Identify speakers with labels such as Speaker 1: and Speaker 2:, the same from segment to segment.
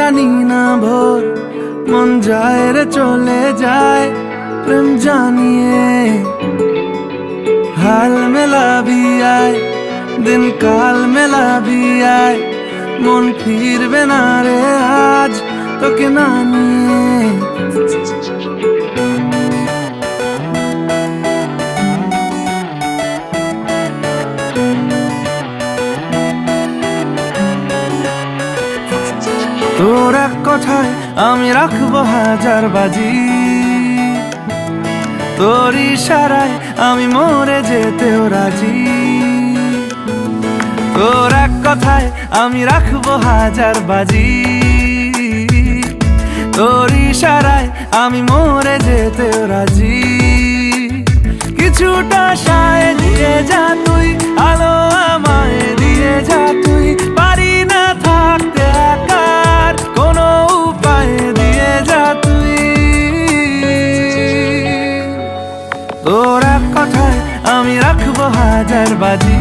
Speaker 1: জানি না ভোর মন যায় রে চলে যায় প্রেম জানিয়ে हाल मिला भी आए दिन काल मिला भी आए मन फिर बिना रे आज तो के नानी তোর এক কথায় আমি রাখবো হাজার বাজি তোর ইশারায় আমি মরে যেতেও রাজি তোর এক কথায় আমি রাখবো হাজার বাজি তোর ইশারায় আমি মরে যেতেও রাজি কিছুটা সায় দিয়ে যা তুই আলো আমায় দিয়ে যা তুই পারি না থাকতে একার কোনো উপায় দিয়ে যা তুই তোর এক কথায় আমি রাখবো হাজার বাজি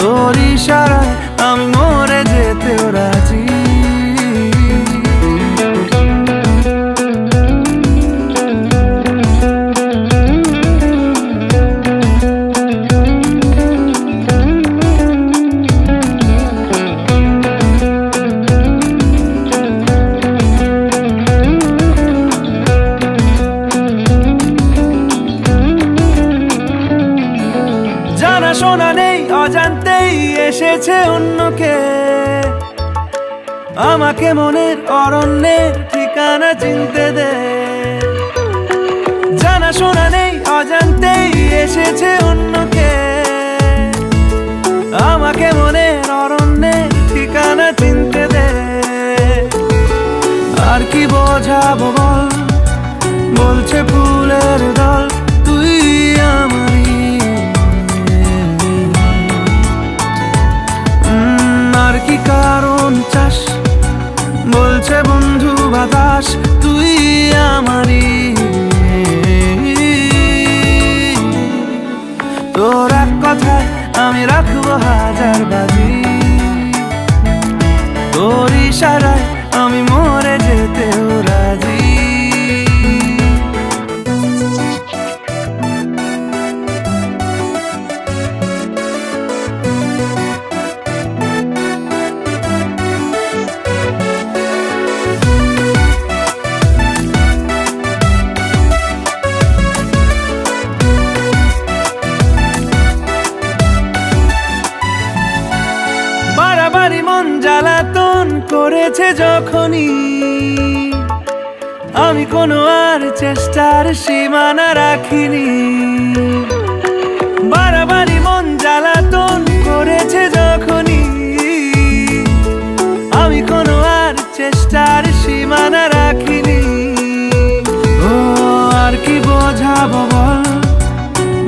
Speaker 1: তোর ইশারায় আমি মরে যেতেও রাজি শোনা নেই অজান্তেই এসেছে অন্যকে আমাকে মনের অরণ্যের ঠিকানা চিনতে দে জানা শোনা নেই অজান্তেই এসেছে অন্যকে আমাকে মনের অরণ্যের ঠিকানা চিনতে দে আর কি বোঝাবো বল বলছে ফুলের দল তুই আমারই আর কি কারণ চাস বলছে বন্ধু বাতাস তুই আমারই তোর এক কথায় আমি রাখবো হাজার বাজি তোর ইশারায় আমি মরে যেতেও রাজি বাড়াবাড়ি মন জ্বালাতন করেছে যখনই আমি কোনো আর চেষ্টার সীমানা রাখিনি বাড়াবাড়ি মন জ্বালাতন করেছে যখনই আমি কোনো আর চেষ্টার সীমানা রাখিনি ও আর কি বোঝাবো বল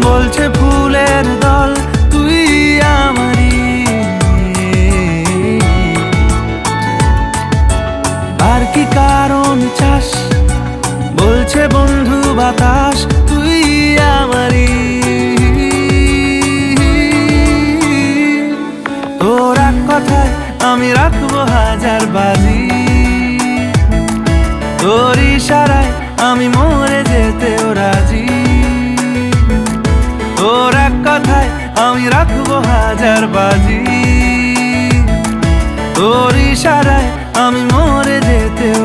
Speaker 1: বলছে ফুলের দল তুই আমারই আর কি কারণ চাস বলছে বন্ধু বাতাস তুই আমারই তোর এক কথায় আমি রাখবো হাজার বাজি তোর ইশারায় আমি মরে যেতেও রাজি তোর এক কথায় আমি রাখবো হাজার বাজি তোর ইশারায় আমি মরে যেতেও